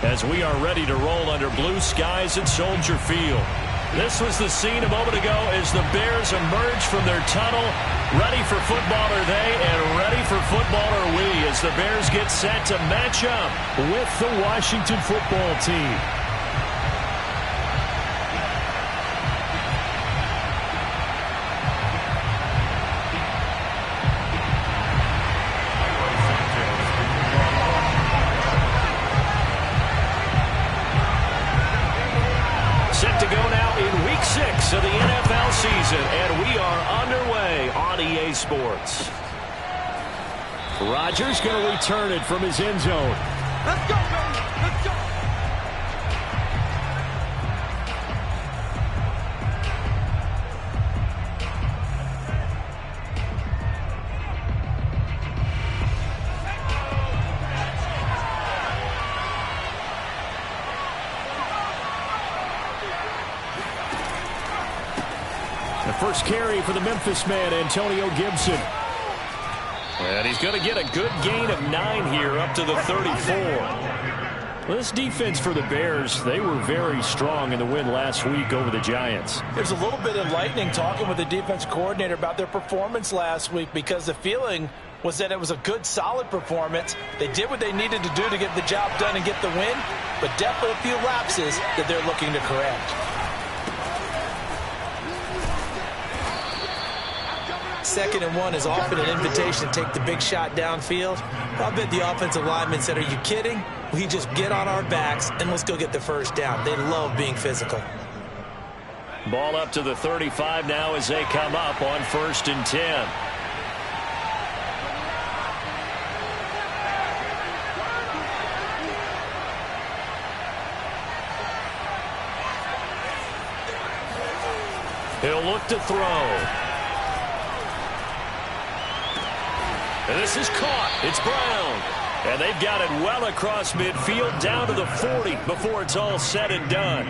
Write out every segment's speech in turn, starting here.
as we are ready to roll under blue skies at Soldier Field. This was the scene a moment ago as the Bears emerge from their tunnel. Ready for football are they, and ready for football are we, as the Bears get set to match up with the Washington football team. Of the NFL season, and we are underway on EA Sports. Rodgers going to return it from his end zone. Let's go, baby. Let's go. First carry for the Memphis man, Antonio Gibson. And he's going to get a good gain of 9 here up to the 34. Well, this defense for the Bears, they were very strong in the win last week over the Giants. There's a little bit of lightning talking with the defense coordinator about their performance last week, because the feeling was that it was a good, solid performance. They did what they needed to do to get the job done and get the win, but definitely a few lapses that they're looking to correct. Second and 1 is often an invitation to take the big shot downfield. I bet the offensive linemen said, are you kidding? We just get on our backs and let's go get the first down. They love being physical. Ball up to the 35 now as they come up on 1st and 10. He'll look to throw. And this is caught. It's Brown. And they've got it well across midfield down to the 40 before it's all said and done.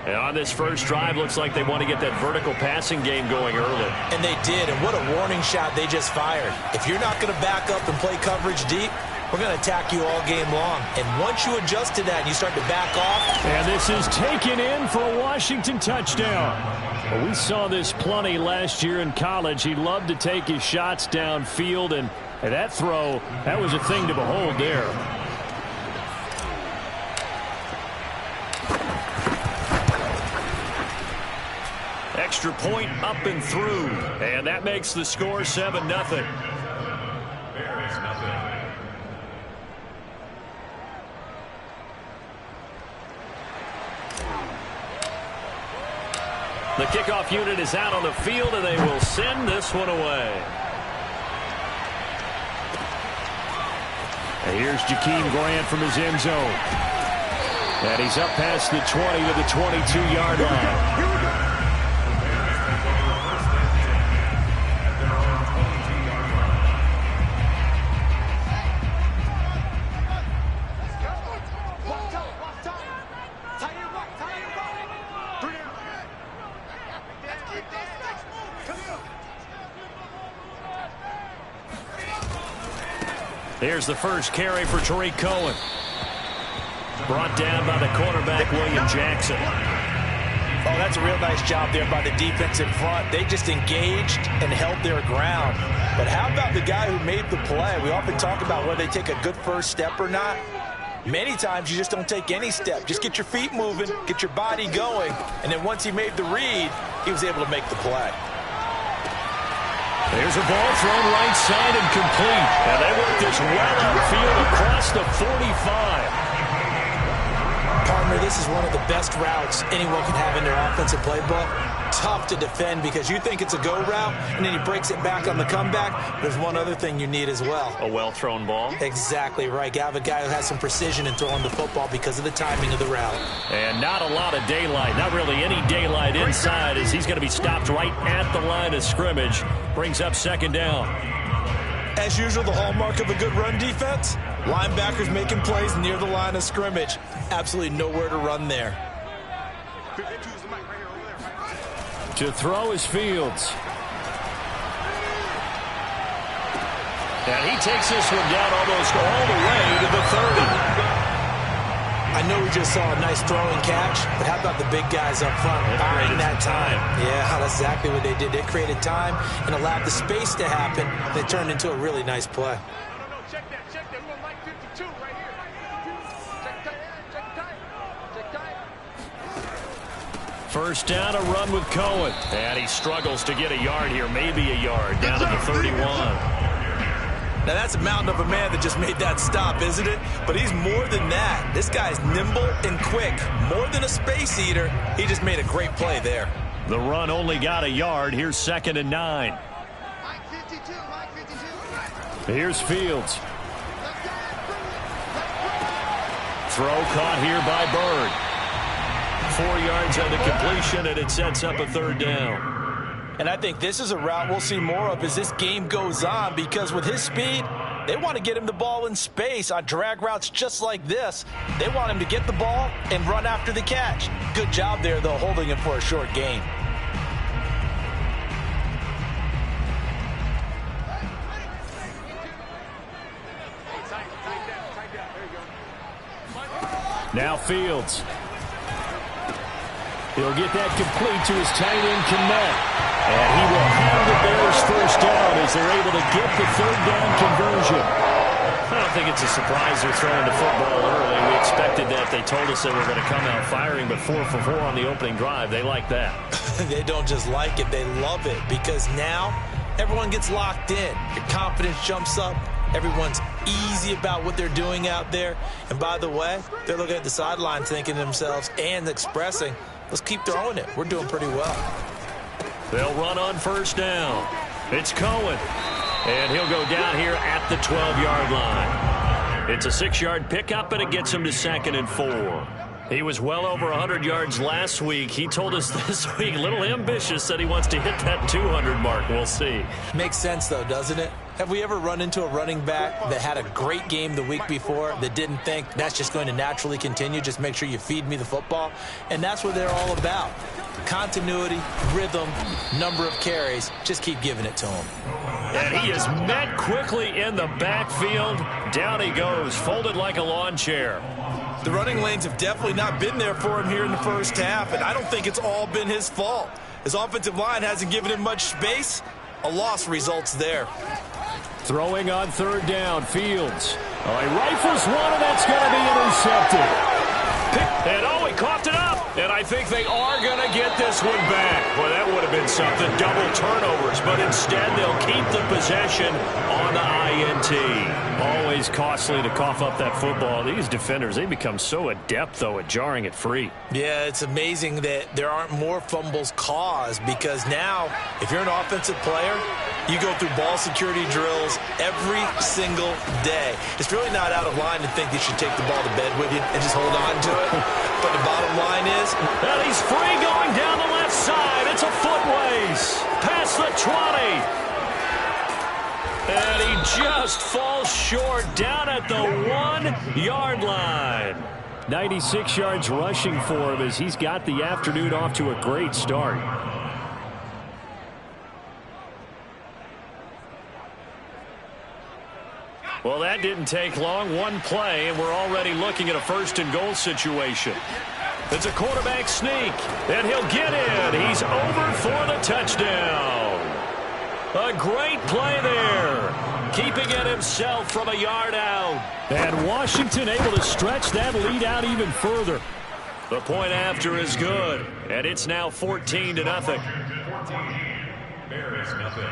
And on this first drive, looks like they want to get that vertical passing game going early. And they did, and what a warning shot they just fired. If you're not going to back up and play coverage deep, we're going to attack you all game long. And once you adjust to that and you start to back off. And this is taken in for a Washington touchdown. Well, we saw this plenty last year in college. He loved to take his shots downfield, and that throw, that was a thing to behold there. Extra point up and through, and that makes the score 7-0. The kickoff unit is out on the field, and they will send this one away. And here's Jakeem Grant from his end zone. And he's up past the 20 to the 22-yard line. Here's the first carry for Tariq Cohen. Brought down by the cornerback, William Jackson. Oh, that's a real nice job there by the defense in front. They just engaged and held their ground. But how about the guy who made the play? We often talk about whether they take a good first step or not. Many times you just don't take any step. Just get your feet moving, get your body going, and then once he made the read, he was able to make the play. There's a ball thrown right side and complete. And they work this well outfield across the 45. Partner, this is one of the best routes anyone can have in their offensive playbook. Tough to defend because you think it's a go route, and then he breaks it back on the comeback. There's one other thing you need as well. A well-thrown ball. Exactly right. You have a guy who has some precision in throwing the football because of the timing of the route. And not a lot of daylight. Not really any daylight inside as he's going to be stopped right at the line of scrimmage. Brings up second down. As usual, the hallmark of a good run defense, linebackers making plays near the line of scrimmage. Absolutely nowhere to run there. To throw is Fields. And he takes this one down almost all the way to the 30. know we just saw a nice throw and catch, but how about the big guys up front buying that time? Yeah, that's exactly what they did. They created time and allowed the space to happen. They turned into a really nice play. No, check that. We're on line 52 right here. Check tight. First down, a run with Cohen. And he struggles to get a yard here, maybe a yard, down to the 31. Now, that's a mountain of a man that just made that stop, isn't it? But he's more than that. This guy's nimble and quick. More than a space eater, he just made a great play there. The run only got a yard. Here's 2nd and 9. Line 52. Here's Fields. Throw caught here by Bird. 4 yards on the completion, and it sets up a 3rd down. And I think this is a route we'll see more of as this game goes on, because with his speed, they want to get him the ball in space on drag routes just like this. They want him to get the ball and run after the catch. Good job there, though, holding him for a short gain. Now Fields. He'll get that complete to his tight end, Kmet. And he will have the Bears first down as they're able to get the 3rd down conversion. I don't think it's a surprise they're throwing the football early. We expected that. They told us they were going to come out firing, but 4 for 4 on the opening drive. They like that. They don't just like it, they love it, because now everyone gets locked in. Your confidence jumps up. Everyone's easy about what they're doing out there. And by the way, they're looking at the sideline thinking to themselves and expressing, let's keep throwing it. We're doing pretty well. They'll run on first down. It's Cohen. And he'll go down here at the 12-yard line. It's a 6-yard pickup, and it gets him to 2nd and 4. He was well over 100 yards last week. He told us this week, a little ambitious, that he wants to hit that 200 mark. We'll see. Makes sense, though, doesn't it? Have we ever run into a running back that had a great game the week before that didn't think that's just going to naturally continue? Just make sure you feed me the football. And that's what they're all about. Continuity, rhythm, number of carries. Just keep giving it to him. And he is met quickly in the backfield. Down he goes, folded like a lawn chair. The running lanes have definitely not been there for him here in the first half, and I don't think it's all been his fault. His offensive line hasn't given him much space. A loss results there. Throwing on 3rd down, Fields. Oh, he rifles one, and that's going to be intercepted. And he coughed it up. And I think they are going to get this one back. Well, that would have been something. Double turnovers. But instead, they'll keep the possession on the INT. Always costly to cough up that football. These defenders, they become so adept, though, at jarring it free. Yeah, it's amazing that there aren't more fumbles caused, because now, if you're an offensive player, you go through ball security drills every single day. It's really not out of line to think you should take the ball to bed with you and just hold on to it. But the bottom line is, and he's free going down the left side. It's a foot race past the 20. And he just falls short down at the 1-yard line. 96 yards rushing for him as he's got the afternoon off to a great start. Well, that didn't take long. One play, and we're already looking at a 1st and goal situation. It's a quarterback sneak, and he'll get in. He's over for the touchdown. A great play there, keeping it himself from a yard out. And Washington able to stretch that lead out even further. The point after is good, and it's now 14-0. Bears nothing.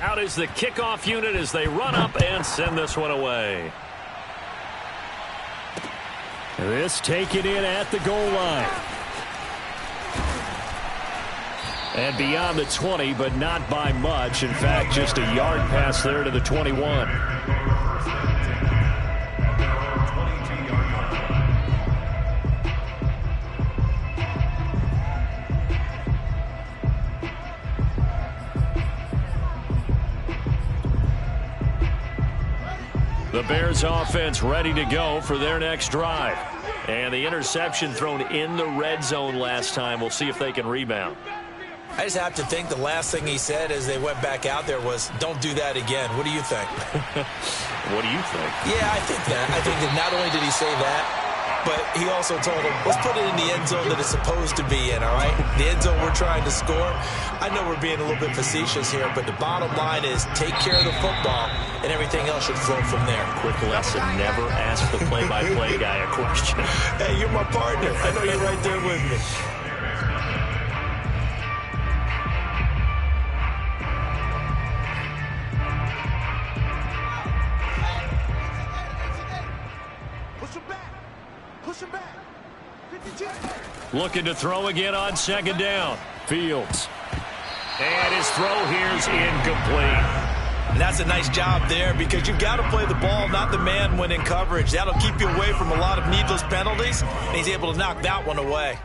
Out is the kickoff unit as they run up and send this one away. This taken in at the goal line. And beyond the 20, but not by much. In fact, just a yard pass there to the 21. The Bears offense ready to go for their next drive. And the interception thrown in the red zone last time. We'll see if they can rebound. I just have to think the last thing he said as they went back out there was, don't do that again. What do you think? What do you think? Yeah, I think that. I think that not only did he say that, but he also told him, let's put it in the end zone that it's supposed to be in, all right? The end zone we're trying to score. I know we're being a little bit facetious here, but the bottom line is take care of the football, and everything else should flow from there. Quick lesson, never ask the play-by-play guy a question. Hey, you're my partner. I know you're right there with me. Looking to throw again on second down. Fields. And his throw here's incomplete. And that's a nice job there because you've got to play the ball, not the man when in coverage. That'll keep you away from a lot of needless penalties, and he's able to knock that one away.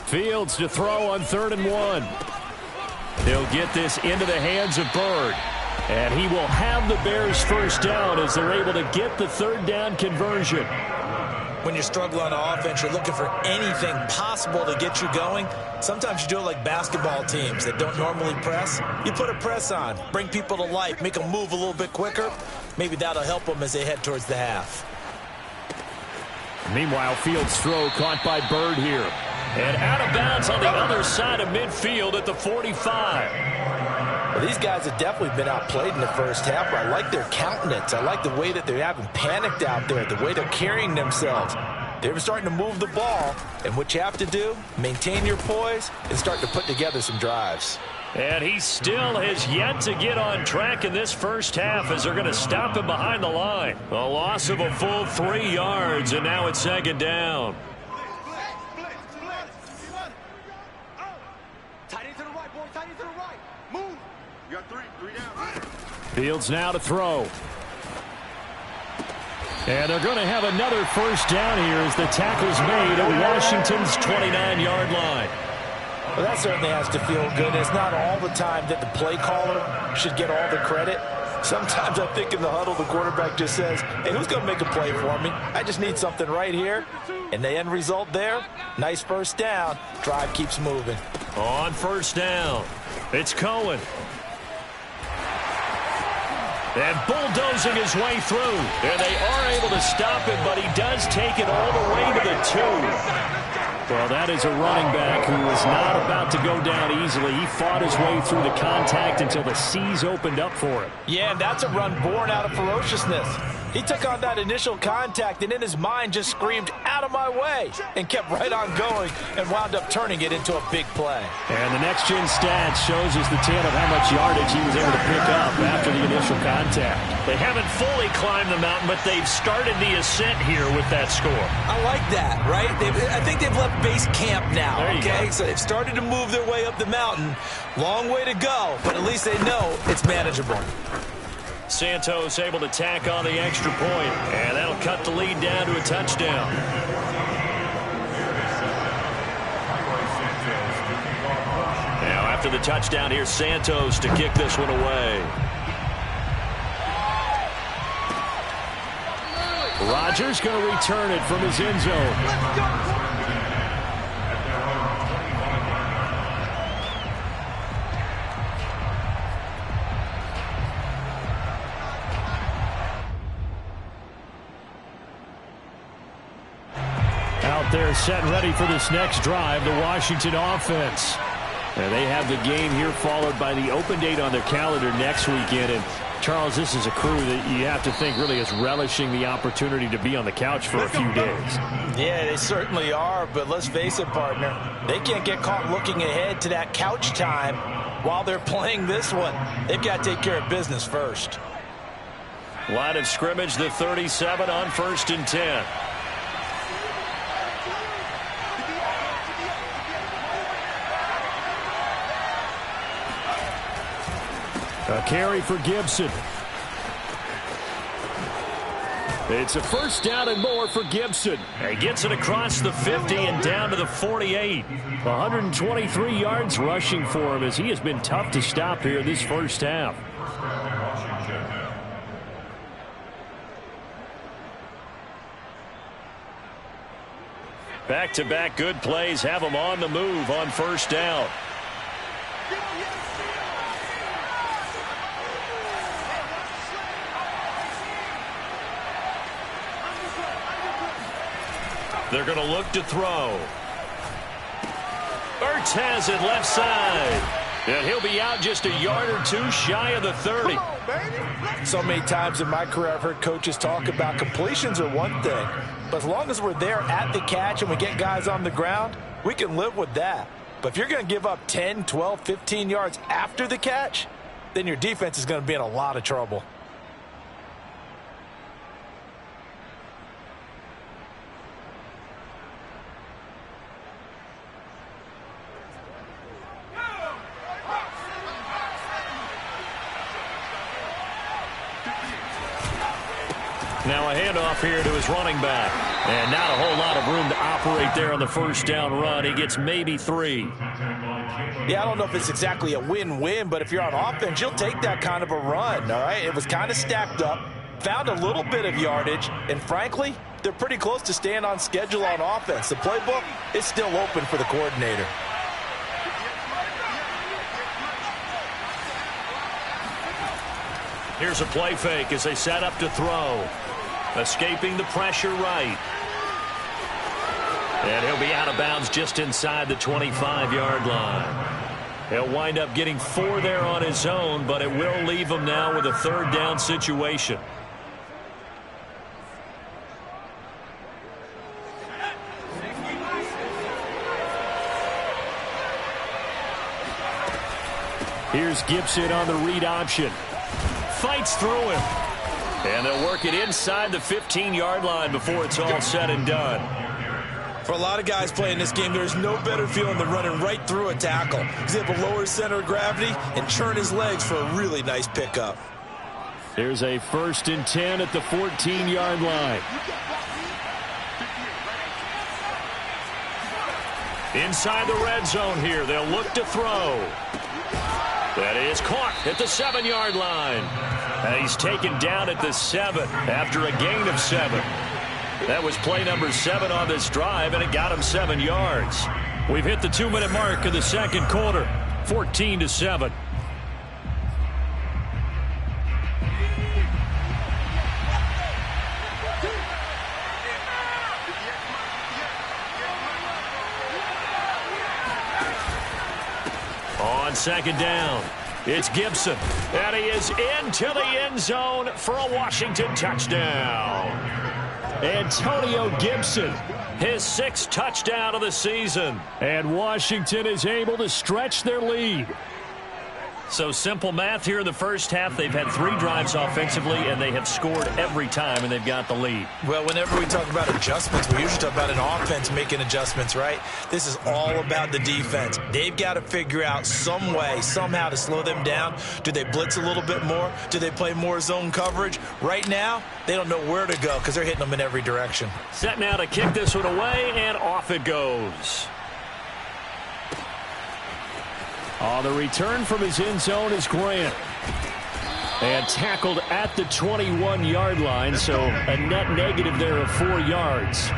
Fields to throw on 3rd and 1. He'll get this into the hands of Byrd. And he will have the Bears first down as they're able to get the 3rd down conversion. When you're struggling on offense, you're looking for anything possible to get you going. Sometimes you do it like basketball teams that don't normally press. You put a press on, bring people to life, make them move a little bit quicker. Maybe that'll help them as they head towards the half. Meanwhile, Fields' throw caught by Byrd here. And out of bounds on the other side of midfield at the 45. Well, these guys have definitely been outplayed in the first half. I like their countenance. I like the way that they haven't panicked out there, the way they're carrying themselves. They're starting to move the ball, and what you have to do, maintain your poise and start to put together some drives. And he still has yet to get on track in this first half as they're going to stop him behind the line. A loss of a full 3 yards, and now it's second down. Fields now to throw. And they're going to have another first down here as the tackle's made at Washington's 29-yard line. Well, that certainly has to feel good. It's not all the time that the play caller should get all the credit. Sometimes I think in the huddle, the quarterback just says, hey, who's going to make a play for me? I just need something right here. And the end result there, nice first down. Drive keeps moving. On first down, it's Cohen. And bulldozing his way through. And they are able to stop him, but he does take it all the way to the 2. Well, that is a running back who is not about to go down easily. He fought his way through the contact until the seas opened up for him. Yeah, and that's a run born out of ferociousness. He took on that initial contact and in his mind just screamed, out of my way, and kept right on going and wound up turning it into a big play. And the next-gen stats shows us the tale of how much yardage he was able to pick up after the initial contact. They haven't fully climbed the mountain, but they've started the ascent here with that score. I like that, right? I think they've left base camp now, okay? So they've started to move their way up the mountain. Long way to go, but at least they know it's manageable. Santos able to tack on the extra point, and that'll cut the lead down to a touchdown. Now after the touchdown, here's Santos to kick this one away. Rodgers going to return it from his end zone. They're set and ready for this next drive, the Washington offense. And they have the game here followed by the open date on their calendar next weekend. And, Charles, this is a crew that you have to think really is relishing the opportunity to be on the couch for a few days. Yeah, they certainly are, but let's face it, partner. They can't get caught looking ahead to that couch time while they're playing this one. They've got to take care of business first. Line of scrimmage, the 37 on 1st and 10. A carry for Gibson. It's a first down and more for Gibson. He gets it across the 50 and down to the 48. 123 yards rushing for him as he has been tough to stop here this first half. Back-to-back good plays have them on the move on first down. They're going to look to throw. Ertz has it left side. And he'll be out just a yard or two shy of the 30. So many times in my career I've heard coaches talk about completions are one thing, but as long as we're there at the catch and we get guys on the ground, we can live with that. But if you're going to give up 10, 12, 15 yards after the catch, then your defense is going to be in a lot of trouble. Now a handoff here to his running back. And not a whole lot of room to operate there on the first down run. He gets maybe 3. Yeah, I don't know if it's exactly a win-win, but if you're on offense, you'll take that kind of a run, all right? It was kind of stacked up, found a little bit of yardage, and frankly, they're pretty close to staying on schedule on offense. The playbook is still open for the coordinator. Here's a play fake as they set up to throw. Escaping the pressure right. And he'll be out of bounds just inside the 25-yard line. He'll wind up getting 4 there on his own, but it will leave him now with a third down situation. Here's Gibson on the read option. Fights through him. And they'll work it inside the 15-yard line before it's all said and done. For a lot of guys playing this game, there's no better feeling than running right through a tackle. He's able to lower his center of gravity and churn his legs for a really nice pickup. There's a 1st and 10 at the 14-yard line. Inside the red zone here, they'll look to throw. That is caught at the 7-yard line. And he's taken down at the 7 after a gain of 7. That was play number 7 on this drive, and it got him 7 yards. We've hit the 2-minute mark of the second quarter, 14-7. On second down, it's Gibson, and he is into the end zone for a Washington touchdown. Antonio Gibson, his 6th touchdown of the season, and Washington is able to stretch their lead. So simple math here in the first half. They've had 3 drives offensively, and they have scored every time, and they've got the lead. Well, whenever we talk about adjustments, we usually talk about an offense making adjustments, right? This is all about the defense. They've got to figure out some way, somehow to slow them down. Do they blitz a little bit more? Do they play more zone coverage? Right now, they don't know where to go because they're hitting them in every direction. Set now to kick this one away, and off it goes. On the return from his end zone is Grant. And tackled at the 21-yard line, so a net negative there of 4 yards.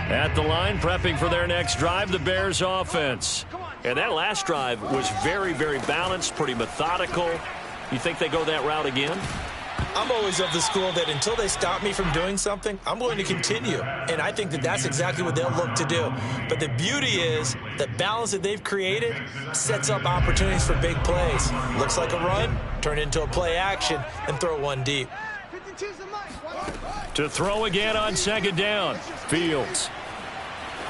At the line, prepping for their next drive, the Bears offense. And that last drive was very, very balanced, pretty methodical. You think they go that route again? I'm always of the school that until they stop me from doing something, I'm going to continue. And I think that that's exactly what they'll look to do. But the beauty is the balance that they've created sets up opportunities for big plays. Looks like a run, turn into a play action, and throw one deep. To throw again on second down, Fields.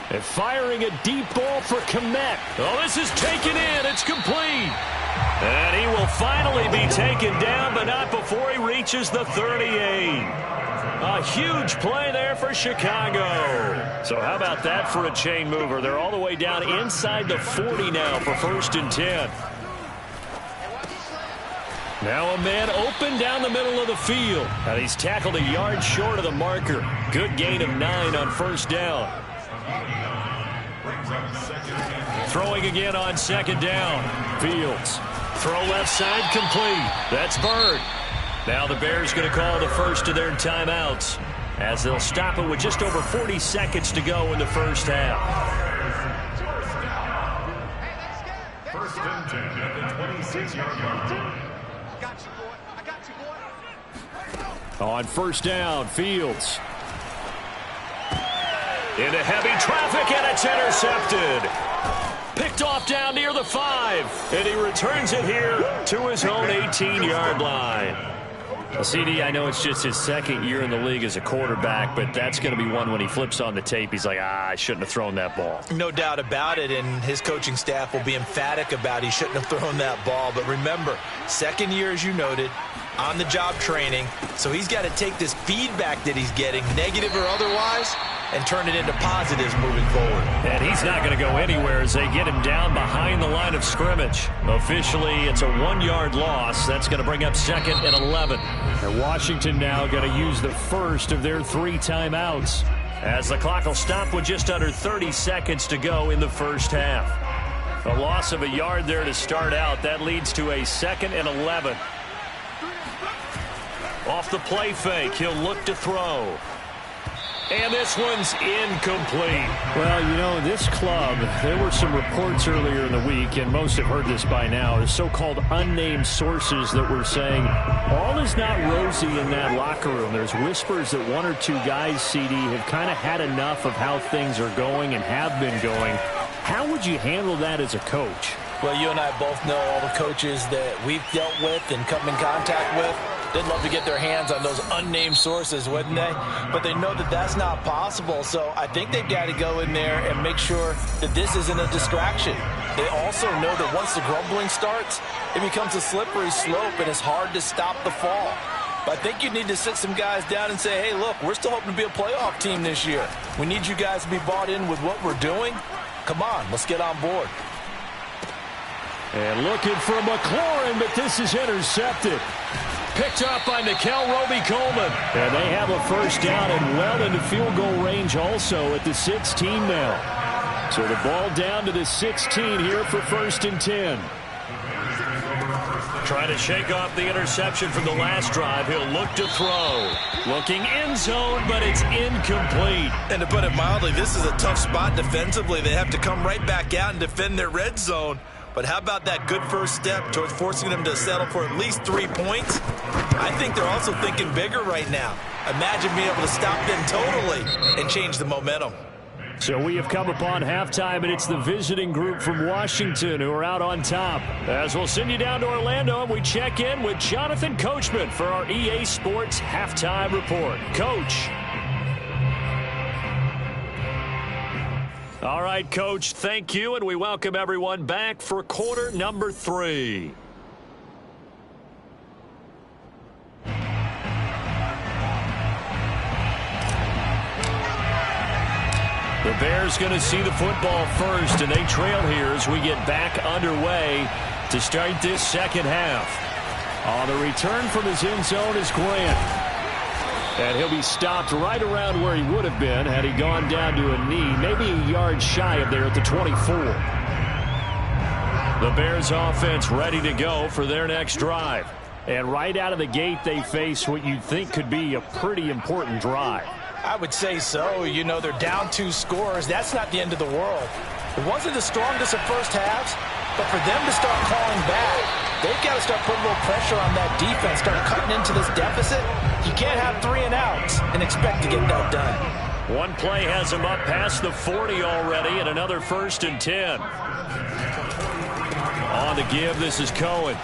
And firing a deep ball for Kmet. Oh, this is taken in. It's complete. And he will finally be taken down, but not before he reaches the 38. A huge play there for Chicago. So how about that for a chain mover? They're all the way down inside the 40 now for 1st and 10. Now a man open down the middle of the field. And he's tackled a yard short of the marker. Good gain of 9 on 1st down. Throwing again on 2nd down. Fields. Throw left side complete. That's Bird. Now the Bears going to call the first of their timeouts as they'll stop it with just over 40 seconds to go in the first half. First and 10 at the 26-yard line. I got you, boy. I got you, boy. On first down, Fields. Into heavy traffic, and it's intercepted. Picked off down near the 5, and he returns it here to his own 18-yard line. Well, CD, I know it's just his second year in the league as a quarterback, but that's going to be one when he flips on the tape. He's like, I shouldn't have thrown that ball. No doubt about it, and his coaching staff will be emphatic about he shouldn't have thrown that ball. But remember, second year, as you noted, on-the-job training, so he's got to take this feedback that he's getting, negative or otherwise, and turn it into positives moving forward. And he's not going to go anywhere as they get him down behind the line of scrimmage. Officially, it's a 1-yard loss. That's going to bring up second and 11. And Washington now going to use the first of their 3 timeouts as the clock will stop with just under 30 seconds to go in the first half. A loss of a yard there to start out. That leads to a second and 11. Off the play fake, he'll look to throw. And this one's incomplete. Well, you know, this club, there were some reports earlier in the week, and most have heard this by now, the so-called unnamed sources that were saying all is not rosy in that locker room. There's whispers that 1 or 2 guys, CD, have kind of had enough of how things are going and have been going. How would you handle that as a coach? Well, you and I both know all the coaches that we've dealt with and come in contact with. They'd love to get their hands on those unnamed sources, wouldn't they? But they know that that's not possible, so I think they've got to go in there and make sure that this isn't a distraction. They also know that once the grumbling starts, it becomes a slippery slope, and it's hard to stop the fall. But I think you need to sit some guys down and say, hey, look, we're still hoping to be a playoff team this year. We need you guys to be bought in with what we're doing. Come on, let's get on board. And looking for McLaurin, but this is intercepted. Picked up by Nickel Roby-Coleman. And they have a first down and well into field goal range also at the 16 now. So the ball down to the 16 here for first and 10. Trying to shake off the interception from the last drive. He'll look to throw. Looking end zone, but it's incomplete. And to put it mildly, this is a tough spot defensively. They have to come right back out and defend their red zone. But how about that good first step towards forcing them to settle for at least 3 points? I think they're also thinking bigger right now. Imagine being able to stop them totally and change the momentum. So we have come upon halftime, and it's the visiting group from Washington who are out on top. As we'll send you down to Orlando, and we check in with Jonathan Coachman for our EA Sports Halftime Report. Coach. All right, Coach, thank you, and we welcome everyone back for quarter number 3. The Bears going to see the football first, and they trail here as we get back underway to start this second half. On the return from his end zone is Grant. And he'll be stopped right around where he would have been had he gone down to a knee, maybe a yard shy of there at the 24. The Bears offense ready to go for their next drive. And right out of the gate, they face what you'd think could be a pretty important drive. I would say so. You know, they're down 2 scores. That's not the end of the world. It wasn't the strongest of first halves, but for them to start calling back, they've got to start putting a little pressure on that defense, start cutting into this deficit. You can't have 3 and outs and expect to get that done. One play has him up past the 40 already, and another first and 10. On the give, this is Cohen.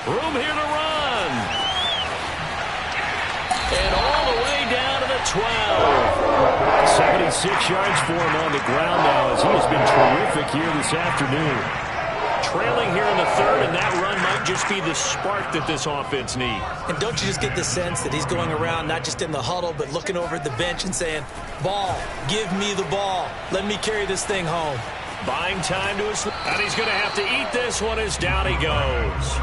Room here to run. And all the way down to the 12. 76 yards for him on the ground now as he has been terrific here this afternoon. Trailing here in the third, and that run might just be the spark that this offense needs. And don't you just get the sense that he's going around not just in the huddle, but looking over at the bench and saying, ball, give me the ball. Let me carry this thing home. Buying time to his... And he's going to have to eat this one as down he goes.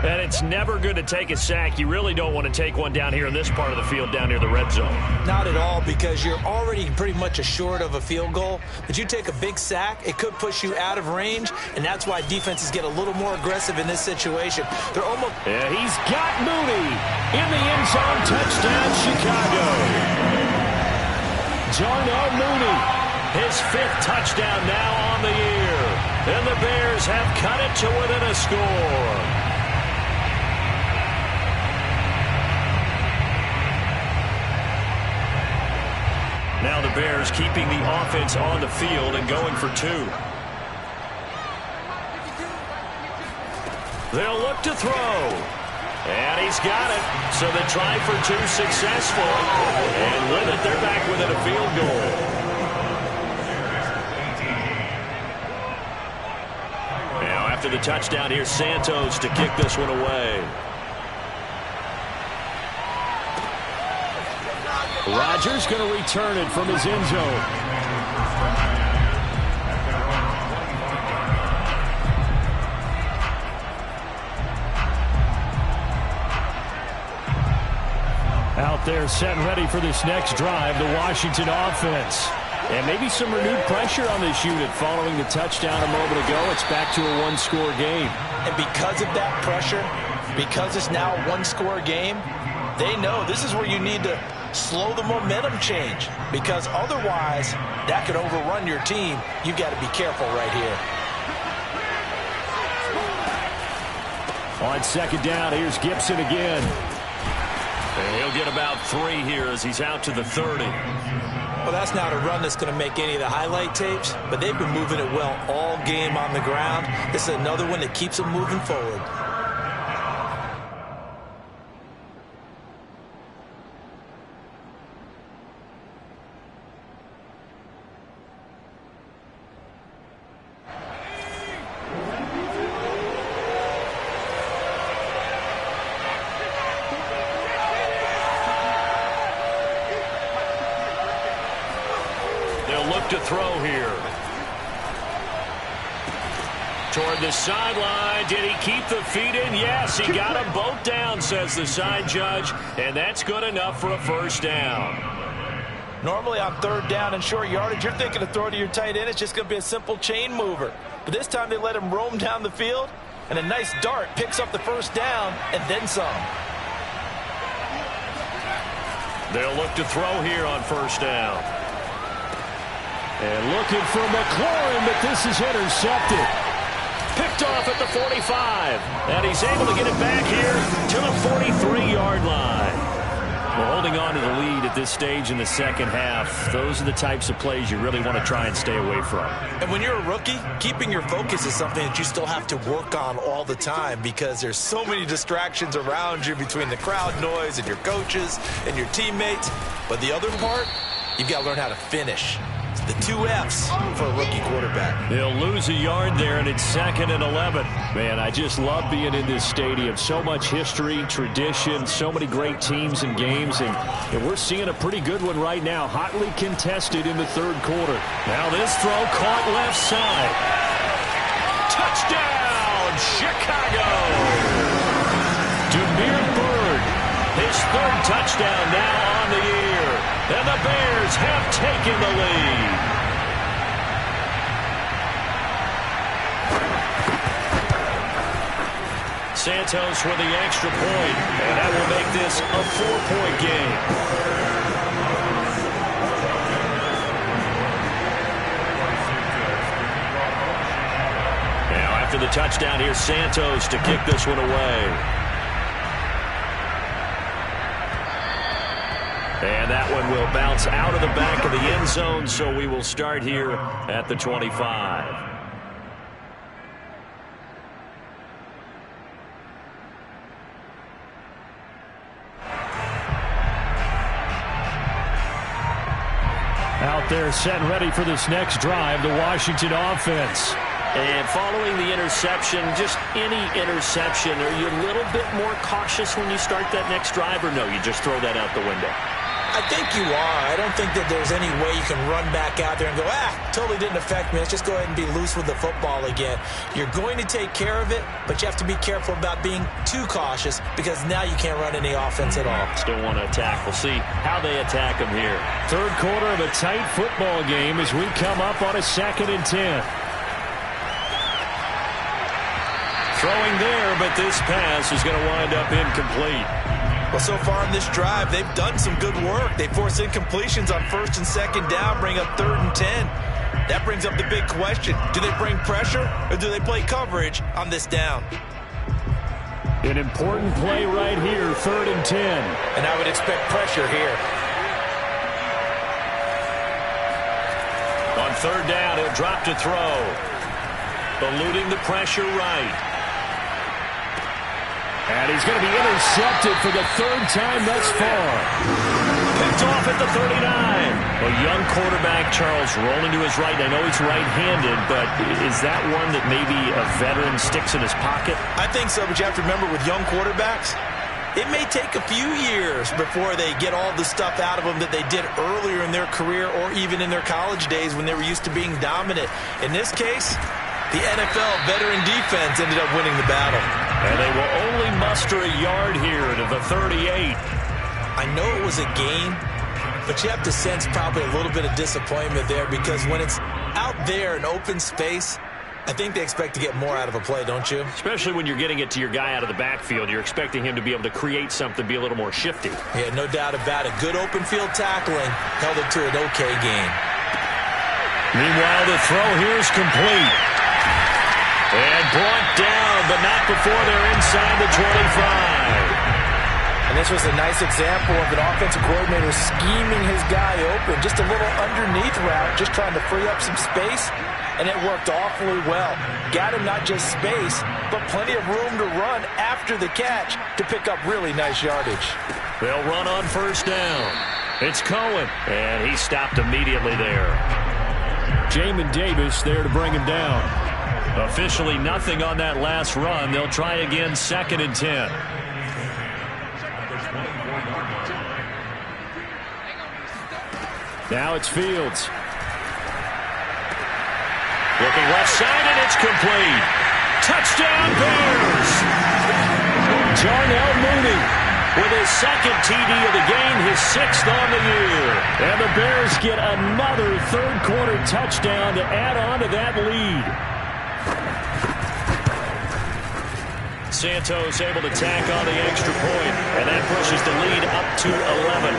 And it's never good to take a sack. You really don't want to take one down here in this part of the field, down near the red zone. Not at all, because you're already pretty much assured of a field goal. But you take a big sack, it could push you out of range, and that's why defenses get a little more aggressive in this situation. They're almost... Yeah, he's got Mooney in the end zone. Touchdown, Chicago. Darnell Mooney, his 5th touchdown now on the year. And the Bears have cut it to within a score. Now the Bears keeping the offense on the field and going for 2. They'll look to throw. And he's got it. So the try for 2 successful. And with it, they're back within a field goal. Now after the touchdown, here's Santos to kick this one away. Rodgers going to return it from his end zone. Out there set and ready for this next drive, the Washington offense. And maybe some renewed pressure on this unit following the touchdown a moment ago. It's back to a 1-score game. And because of that pressure, because it's now a 1-score game, they know this is where you need to slow the momentum change, because otherwise that could overrun your team. You've got to be careful right here. On second down, here's Gibson again. And he'll get about 3 here as he's out to the 30. Well, that's not a run that's going to make any of the highlight tapes, but they've been moving it well all game on the ground. This is another one that keeps them moving forward. To throw here. Toward the sideline. Did he keep the feet in? Yes, he got them both down, says the side judge, and that's good enough for a first down. Normally on 3rd down and short yardage, you're thinking to throw to your tight end. It's just going to be a simple chain mover. But this time they let him roam down the field, and a nice dart picks up the first down and then some. They'll look to throw here on first down. And looking for McLaurin, but this is intercepted. Picked off at the 45. And he's able to get it back here to the 43-yard line. Well, holding on to the lead at this stage in the second half, those are the types of plays you really want to try and stay away from. And when you're a rookie, keeping your focus is something that you still have to work on all the time, because there's so many distractions around you between the crowd noise and your coaches and your teammates. But the other part, you've got to learn how to finish. The 2 F's for a rookie quarterback. They'll lose a yard there, and it's 2nd and 11. Man, I just love being in this stadium. So much history, tradition, so many great teams and games, and we're seeing a pretty good one right now, hotly contested in the 3rd quarter. Now this throw caught left side. Touchdown, Chicago! Damiere Byrd, his 3rd touchdown now on the year. And the Bears have taken the lead. Santos with the extra point, and that will make this a 4-point game. Now after the touchdown, here's Santos to kick this one away. And that one will bounce out of the back of the end zone, so we will start here at the 25. Out there set and ready for this next drive, the Washington offense. And following the interception, just any interception, are you a little bit more cautious when you start that next drive, or no, you just throw that out the window? I think you are. I don't think that there's any way you can run back out there and go, totally didn't affect me. Let's just go ahead and be loose with the football again. You're going to take care of it, but you have to be careful about being too cautious because now you can't run any offense at all. Still want to attack. We'll see how they attack them here. Third quarter of a tight football game as we come up on a 2nd and 10. Throwing there, but this pass is going to wind up incomplete. Well, so far in this drive, they've done some good work. They force incompletions on 1st and 2nd down, bring up 3rd and 10. That brings up the big question. Do they bring pressure or do they play coverage on this down? An important play right here, 3rd and 10. And I would expect pressure here. On 3rd down, he'll drop to throw. Eluding the pressure right. And he's going to be intercepted for the 3rd time thus far. Picked off at the 39. A young quarterback, Charles, rolling to his right. I know he's right-handed, but is that one that maybe a veteran sticks in his pocket? I think so, but you have to remember with young quarterbacks, it may take a few years before they get all the stuff out of them that they did earlier in their career or even in their college days when they were used to being dominant. In this case, the NFL veteran defense ended up winning the battle. And they will only muster a yard here to the 38. I know it was a gain, but you have to sense probably a little bit of disappointment there because when it's out there in open space, I think they expect to get more out of a play, don't you? Especially when you're getting it to your guy out of the backfield. You're expecting him to be able to create something, be a little more shifty. Yeah, no doubt about it. Good open field tackling held it to an okay gain. Meanwhile, the throw here is complete. And brought down, but not before they're inside the 25. And this was a nice example of an offensive coordinator scheming his guy open. Just a little underneath route, just trying to free up some space. And it worked awfully well. Got him not just space, but plenty of room to run after the catch to pick up really nice yardage. They'll run on 1st down. It's Cohen, and he stopped immediately there. Jamin Davis there to bring him down. Officially nothing on that last run. They'll try again 2nd and 10. Now it's Fields. Looking left side, and it's complete. Touchdown, Bears! Darnell Mooney with his 2nd TD of the game, his 6th on the year. And the Bears get another 3rd quarter touchdown to add on to that lead. Santos able to tack on the extra point, and that pushes the lead up to 11.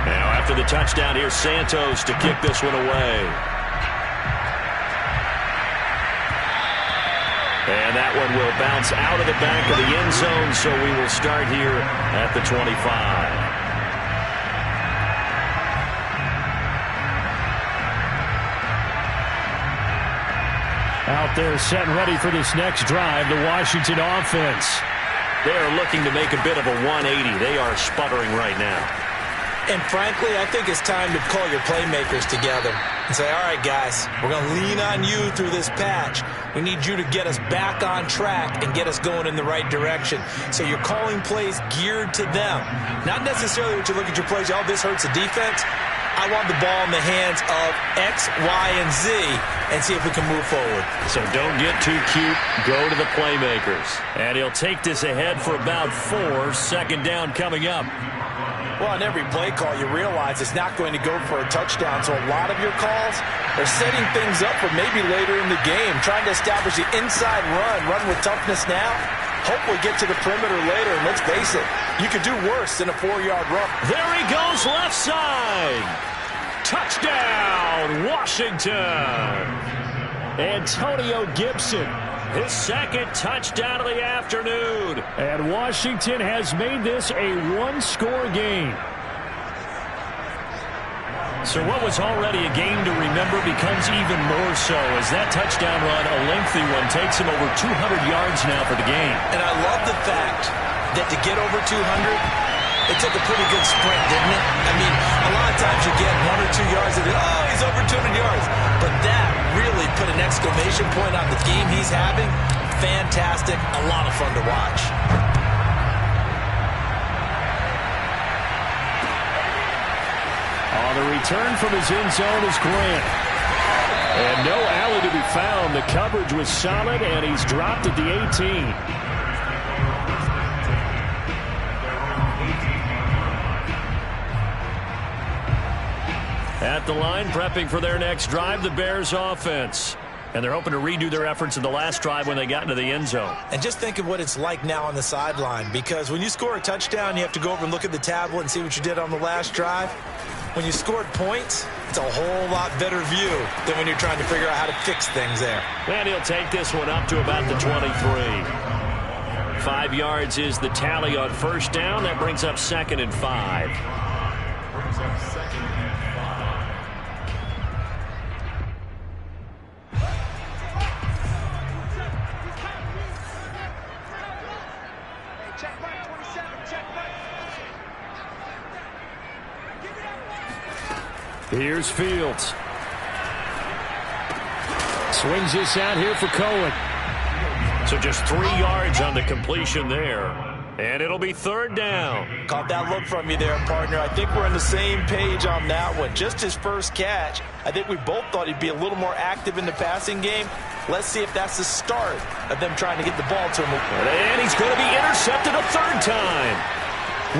Now after the touchdown, here's Santos to kick this one away. And that one will bounce out of the back of the end zone, so we will start here at the 25. Out there set and ready for this next drive, the Washington offense. They are looking to make a bit of a 180. They are sputtering right now. And frankly, I think it's time to call your playmakers together and say, all right, guys, we're going to lean on you through this patch. We need you to get us back on track and get us going in the right direction. So you're calling plays geared to them. Not necessarily when you look at your plays, oh, this hurts the defense. I want the ball in the hands of X, Y, and Z and see if we can move forward. So don't get too cute. Go to the playmakers. And he'll take this ahead for about 4. 2nd down coming up. Well, on every play call, you realize it's not going to go for a touchdown. So a lot of your calls are setting things up for maybe later in the game, trying to establish the inside run with toughness now. Hopefully get to the perimeter later, and let's face it, you could do worse than a 4-yard run. There he goes left side. Touchdown, Washington. Antonio Gibson. His 2nd touchdown of the afternoon. And Washington has made this a 1-score game. So what was already a game to remember becomes even more so as that touchdown run, a lengthy one, takes him over 200 yards now for the game. And I love the fact that to get over 200, it took a pretty good sprint, didn't it? I mean, a lot of times you get 1 or 2 yards and oh, he's over 200 yards. But that really put an exclamation point on the game he's having. fantastic, a lot of fun to watch. On the return from his end zone is Grant. And no alley to be found. The coverage was solid, and he's dropped at the 18. At the line, prepping for their next drive, the Bears offense. And they're hoping to redo their efforts in the last drive when they got into the end zone. And just think of what it's like now on the sideline, because when you score a touchdown, you have to go over and look at the tablet and see what you did on the last drive. When you scored points, it's a whole lot better view than when you're trying to figure out how to fix things there. And he'll take this one up to about the 23. 5 yards is the tally on first down. That brings up 2nd and 5. Brings up 2nd and 5. Check right, 27, check right. Here's Fields. Swings this out here for Cohen. So just 3 yards on the completion there. And it'll be 3rd down. Caught that look from you there, partner. I think we're on the same page on that one. Just his first catch. I think we both thought he'd be a little more active in the passing game. Let's see if that's the start of them trying to get the ball to him. And he's going to be intercepted a 3rd time.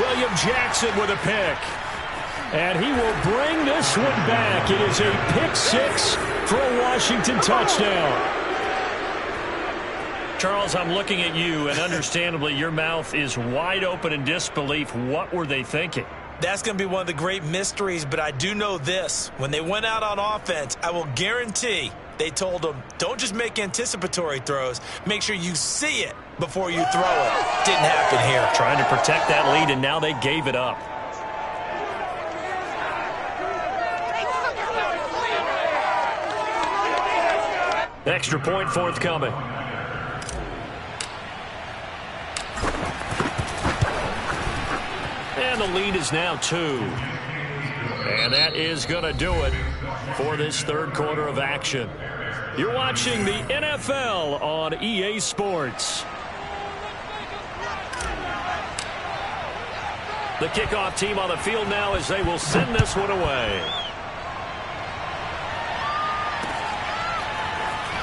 William Jackson with a pick. And he will bring this one back. It is a pick 6 for a Washington touchdown. Charles, I'm looking at you, and understandably, your mouth is wide open in disbelief. What were they thinking? That's going to be one of the great mysteries, but I do know this. When they went out on offense, I will guarantee they told them, don't just make anticipatory throws. Make sure you see it before you throw it. Didn't happen here. Trying to protect that lead, and now they gave it up. Extra point forthcoming. And the lead is now 2. And that is going to do it for this 3rd quarter of action. You're watching the NFL on EA Sports. The kickoff team on the field now as they will send this one away.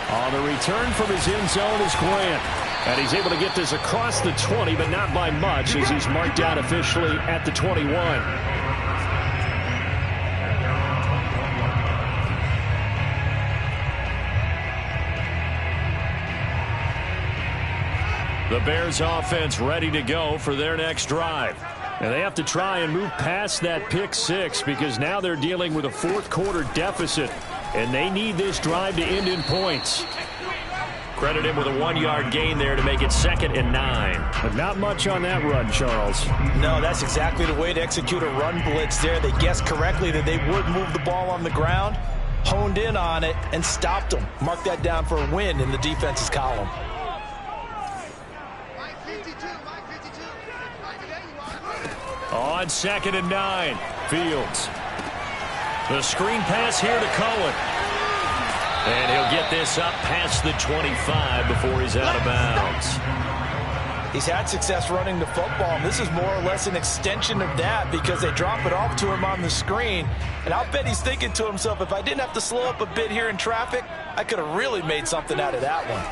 On the return from his end zone is Grant. And he's able to get this across the 20, but not by much, as he's marked out officially at the 21. The Bears offense ready to go for their next drive. And they have to try and move past that pick 6 because now they're dealing with a 4th quarter deficit. And they need this drive to end in points. Credit him with a 1-yard gain there to make it 2nd and 9. But not much on that run, Charles. No, that's exactly the way to execute a run blitz there. They guessed correctly that they would move the ball on the ground, honed in on it, and stopped them. Mark that down for a win in the defense's column. Mike 52, Mike 52. Mike, there you are. On 2nd and 9, Fields. The screen pass here to Cohen. And he'll get this up past the 25 before he's out of bounds. He's had success running the football, and this is more or less an extension of that because they drop it off to him on the screen. And I'll bet he's thinking to himself, if I didn't have to slow up a bit here in traffic, I could have really made something out of that one.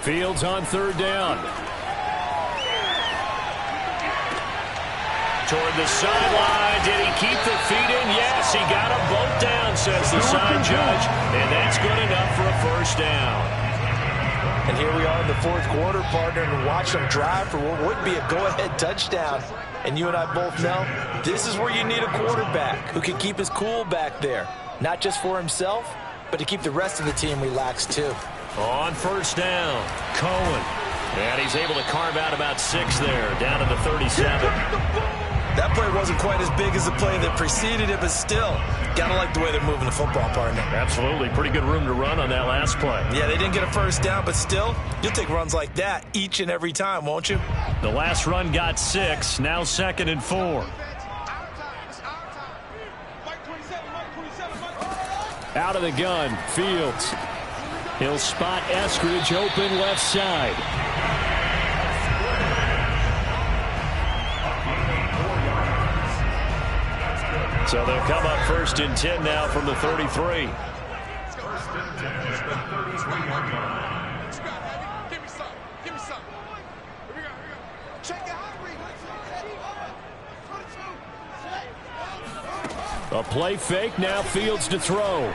Fields on 3rd down. Toward the sideline. Did he keep the feet in? Yes, he got them both down, says the side judge. And that's good enough for a 1st down. And here we are in the 4th quarter, partner, and watch them drive for what would be a go-ahead touchdown. And you and I both know this is where you need a quarterback who can keep his cool back there. Not just for himself, but to keep the rest of the team relaxed too. On 1st down, Cohen. And he's able to carve out about 6 there, down to the 37. That play wasn't quite as big as the play that preceded it, but still, gotta like the way they're moving the football, partner. Absolutely. Pretty good room to run on that last play. Yeah, they didn't get a 1st down, but still, you'll take runs like that each and every time, won't you? The last run got 6, now 2nd and 4. Out of the gun, Fields. He'll spot Eskridge open left side. So they'll come up 1st and 10 now from the 33. 1st and 10 at the 33-yard line. Give me some. Give me some. Here we go. Check it out. A play fake. Now Fields to throw.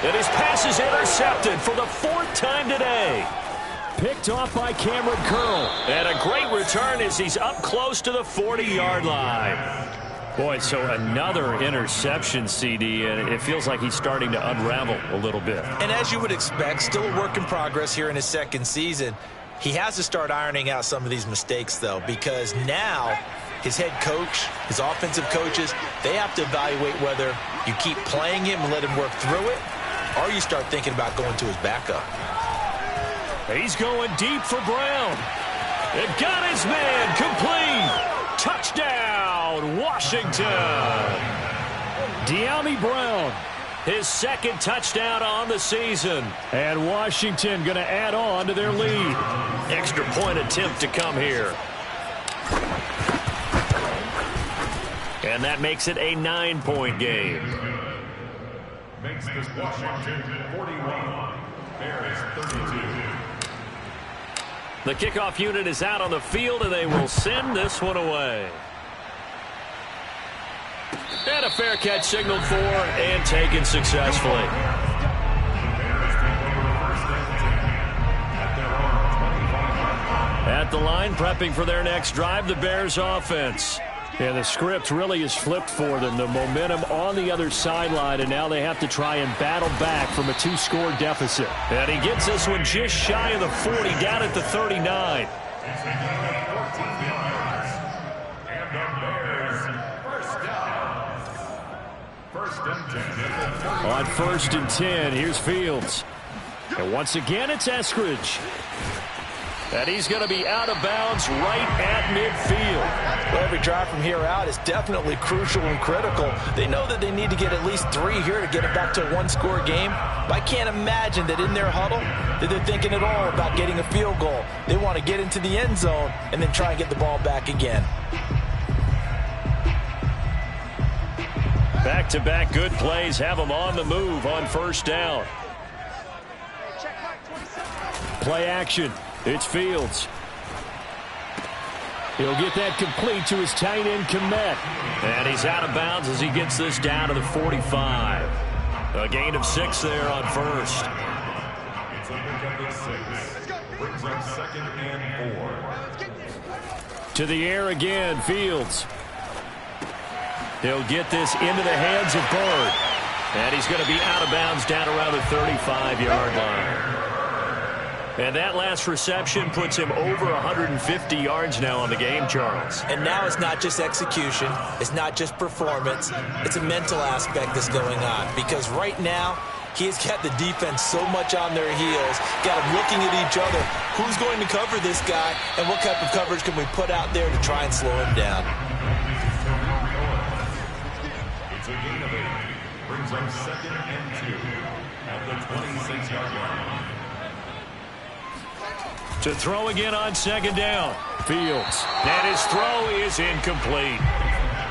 And his pass is intercepted for the 4th time today. Picked off by Cameron Curl. And a great return as he's up close to the 40-yard line. Boy, so another interception, CD, and it feels like he's starting to unravel a little bit. And as you would expect, still a work in progress here in his 2nd season. He has to start ironing out some of these mistakes, though, because now his head coach, his offensive coaches, they have to evaluate whether you keep playing him and let him work through it, or you start thinking about going to his backup. He's going deep for Brown. It got his man complete. Touchdown, Washington. De'Ami Brown, His 2nd touchdown on the season. and Washington going to add on to their lead. Extra point attempt to come here. And that makes it a 9-point game. Makes this Washington 41, Bears 32. The kickoff unit is out on the field, and they will send this one away. And a fair catch signaled for and taken successfully. At the line, prepping for their next drive, the Bears offense. And the script really is flipped for them. The momentum on the other sideline, and now they have to try and battle back from a 2-score deficit. And he gets this one just shy of the 40, down at the 39. And the Bears, 1st down. 1st and 10. On 1st and 10, here's Fields. And once again, it's Eskridge. And he's going to be out of bounds right at midfield. Well, every drive from here out is definitely crucial and critical. They know that they need to get at least 3 here to get it back to a 1-score game. But I can't imagine that in their huddle that they're thinking at all about getting a field goal. They want to get into the end zone and then try and get the ball back again. Back-to-back good plays have them on the move on 1st down. Play action. It's Fields. He'll get that complete to his tight end, Kmet. And he's out of bounds as he gets this down to the 45. A gain of 6 there on 1st. It's a pickup of 6. Brings up 2nd and 4. To the air again, Fields. He'll get this into the hands of Bird. And he's going to be out of bounds down around the 35-yard line. And that last reception puts him over 150 yards now on the game, Charles. And now it's not just execution. It's not just performance. It's a mental aspect that's going on. Because right now, he has got the defense so much on their heels, got them looking at each other. Who's going to cover this guy, and what type of coverage can we put out there to try and slow him down? It's a gain of 8. Brings up 2nd and 2 at the 26-yard line. To throw again on 2nd down. Fields. And his throw is incomplete.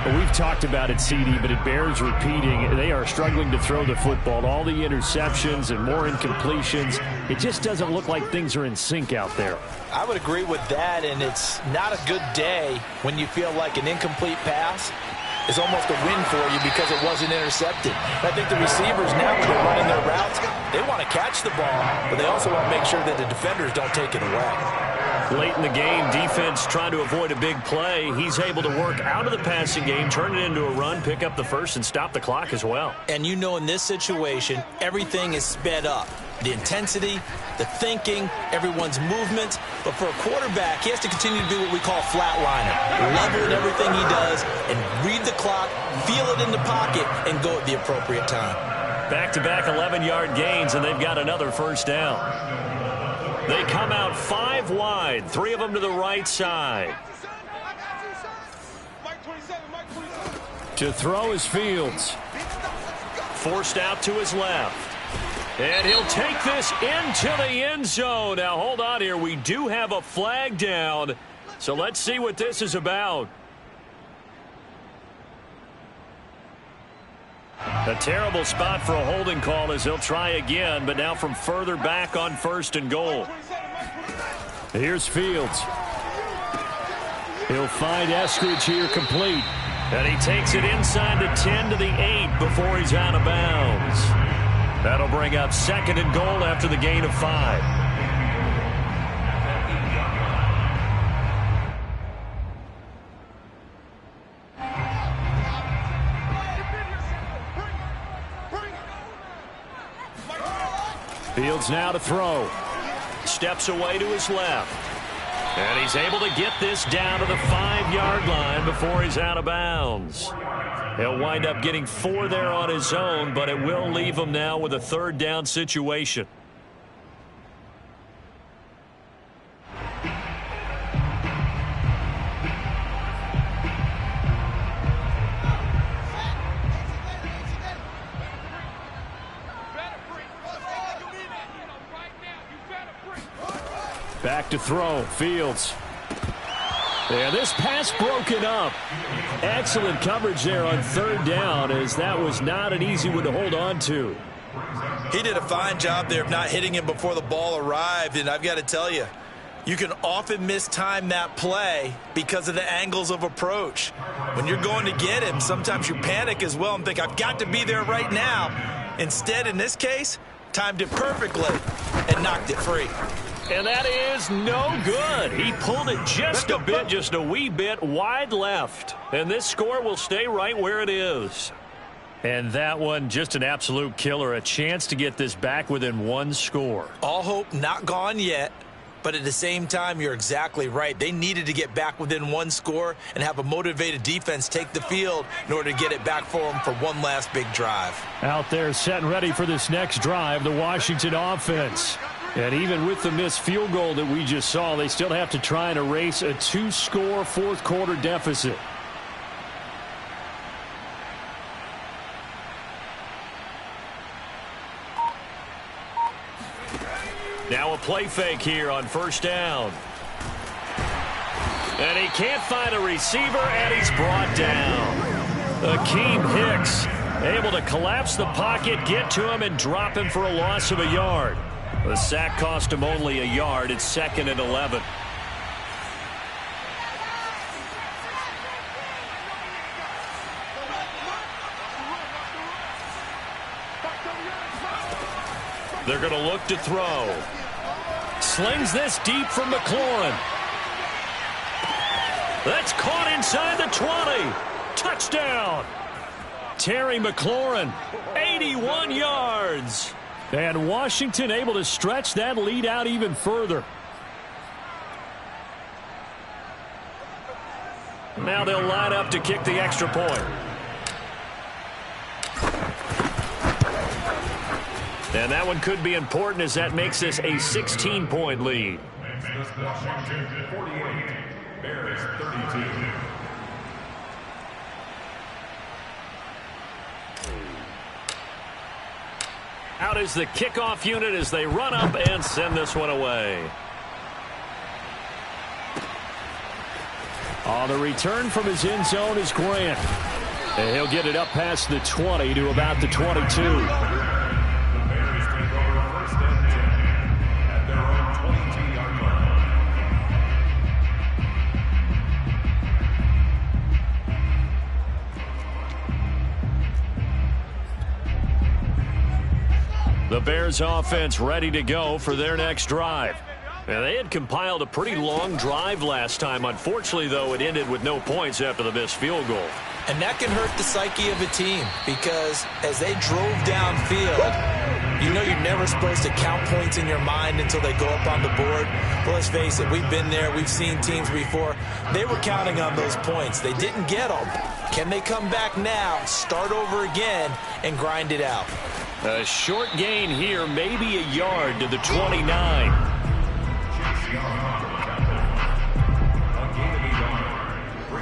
Well, we've talked about it, CD, but it bears repeating. They are struggling to throw the football. All the interceptions and more incompletions. It just doesn't look like things are in sync out there. I would agree with that, and it's not a good day when you feel like an incomplete pass is almost a win for you because it wasn't intercepted. I think the receivers now, when they're running their routes, they want to catch the ball, but they also want to make sure that the defenders don't take it away. Late in the game, defense trying to avoid a big play. He's able to work out of the passing game, turn it into a run, pick up the first, and stop the clock as well. And you know in this situation, everything is sped up. The intensity, the thinking, everyone's movements. But for a quarterback, he has to continue to do what we call flatliner. Level in everything he does and read the clock, feel it in the pocket, and go at the appropriate time. Back-to-back 11-yard gains, and they've got another 1st down. They come out 5 wide, 3 of them to the right side. To throw is Fields. Forced out to his left. And he'll take this into the end zone. Now, hold on here. We do have a flag down. So let's see what this is about. A terrible spot for a holding call as he'll try again, but now from further back on 1st and goal. Here's Fields. He'll find Eskridge here complete. And he takes it inside the 10 to the 8 before he's out of bounds. That'll bring up 2nd and goal after the gain of 5. Fields now to throw. Steps away to his left. And he's able to get this down to the 5-yard line before he's out of bounds. He'll wind up getting 4 there on his own, but it will leave him now with a 3rd down situation. Back to throw. Fields. And this pass broken up. Excellent coverage there on 3rd down, as that was not an easy one to hold on to. He did a fine job there of not hitting him before the ball arrived, and I've got to tell you, you can often mistime that play because of the angles of approach. When you're going to get him, sometimes you panic as well and think, I've got to be there right now. Instead, in this case, timed it perfectly and knocked it free. And that is no good. He pulled it just a bit, just a wee bit wide left. And this score will stay right where it is. And that one, just an absolute killer. A chance to get this back within 1 score. All hope not gone yet. But at the same time, you're exactly right. They needed to get back within 1 score and have a motivated defense take the field in order to get it back for them for one last big drive. Out there set and ready for this next drive, the Washington offense. And even with the missed field goal that we just saw, they still have to try and erase a 2-score 4th quarter deficit. Now a play fake here on 1st down. And he can't find a receiver, and he's brought down. Akeem Hicks able to collapse the pocket, get to him, and drop him for a loss of a yard. The sack cost him only a yard. It's 2nd and 11. They're going to look to throw. Slings this deep from McLaurin. That's caught inside the 20. Touchdown. Terry McLaurin, 81 yards. And Washington able to stretch that lead out even further. Now they'll line up to kick the extra point. And that one could be important, as that makes this a 16-point lead. Washington 48, Bears 32. Out is the kickoff unit as they run up and send this one away. On the return from his end zone is Grant. And he'll get it up past the 20 to about the 22. The Bears take over 1st and 10 at their own 22-yard line. The Bears offense ready to go for their next drive. And they had compiled a pretty long drive last time. Unfortunately, though, it ended with no points after the missed field goal. And that can hurt the psyche of a team, because as they drove downfield, you know you're never supposed to count points in your mind until they go up on the board. But let's face it, we've been there. We've seen teams before. They were counting on those points. They didn't get them. Can they come back now, start over again, and grind it out? A short gain here, maybe a yard to the 29.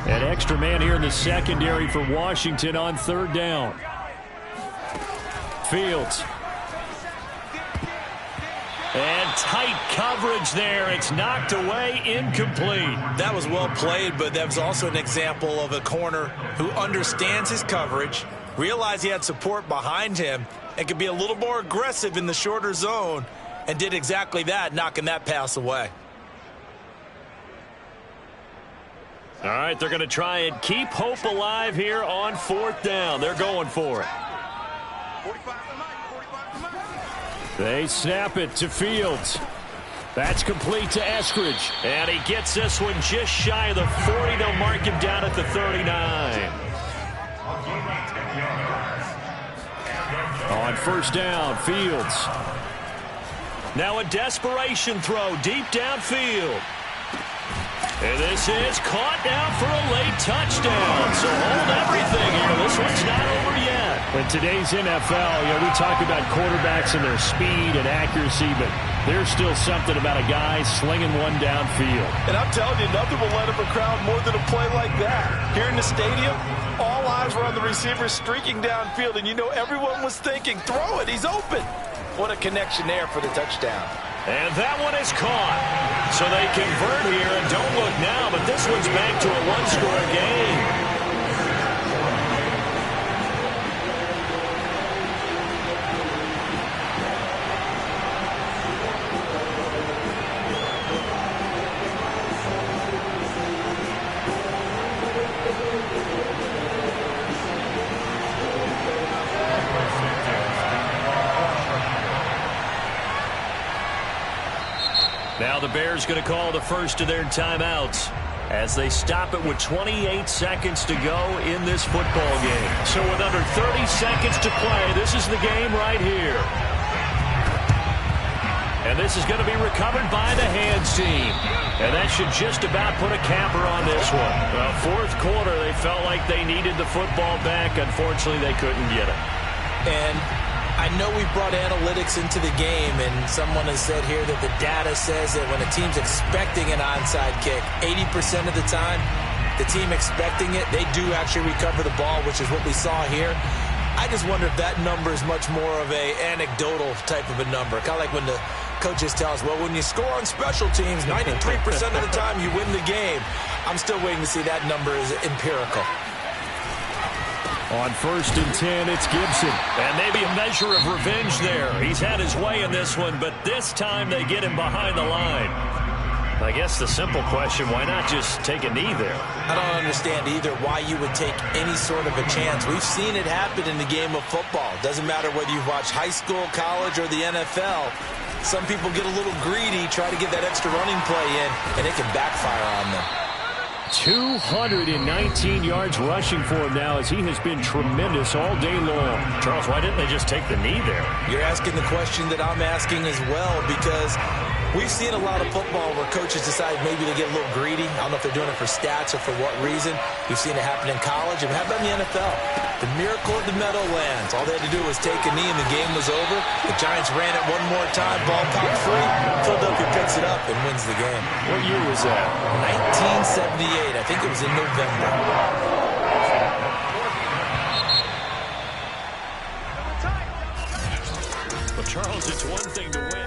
An extra man here in the secondary for Washington on 3rd down. Fields. And tight coverage there. It's knocked away, incomplete. That was well played, but that was also an example of a corner who understands his coverage, realized he had support behind him, and could be a little more aggressive in the shorter zone, and did exactly that, knocking that pass away. All right, they're going to try and keep hope alive here on 4th down. They're going for it. 45 tonight. They snap it to Fields. That's complete to Eskridge. And he gets this one just shy of the 40. They'll mark him down at the 39. On 1st down, Fields. Now a desperation throw deep downfield. And this is caught now for a late touchdown. So hold everything here. This one's not over yet. In today's NFL, we talk about quarterbacks and their speed and accuracy, but there's still something about a guy slinging one downfield. And I'm telling you, nothing will let up a crowd more than a play like that. Here in the stadium, all eyes were on the receiver streaking downfield, and everyone was thinking, throw it, he's open. What a connection there for the touchdown. And that one is caught. So they convert here, and don't look now, but this one's back to a one-score game. Now the Bears going to call the first of their timeouts as they stop it with 28 seconds to go in this football game. So with under 30 seconds to play, this is the game right here. And this is going to be recovered by the hands team. And that should just about put a capper on this one. Well, 4th quarter, they felt like they needed the football back. Unfortunately, they couldn't get it. And I know we brought analytics into the game, and someone has said here that the data says that when a team's expecting an onside kick, 80% of the time, the team expecting it, they do actually recover the ball, which is what we saw here. I just wonder if that number is much more of a anecdotal type of a number. Kind of like when the coaches tell us, well, when you score on special teams, 93% of the time you win the game. I'm still waiting to see that number is empirical. On 1st and 10, it's Gibson. And maybe a measure of revenge there. He's had his way in this one, but this time they get him behind the line. I guess the simple question, why not just take a knee there? I don't understand either why you would take any sort of a chance. We've seen it happen in the game of football. Doesn't matter whether you've watched high school, college, or the NFL. Some people get a little greedy, try to get that extra running play in, and it can backfire on them. 219 yards rushing for him now as he has been tremendous all day long. Charles, why didn't they just take the knee there? You're asking the question that I'm asking as well, because we've seen a lot of football where coaches decide maybe to get a little greedy. I don't know if they're doing it for stats or for what reason. We've seen it happen in college, and how about in the NFL? The miracle of the Meadowlands. All they had to do was take a knee and the game was over. The Giants ran it one more time, ball popped free. Philadelphia picks it up and wins the game. What year was that? 1978. I think it was in November. Well, Charles, it's one thing to win.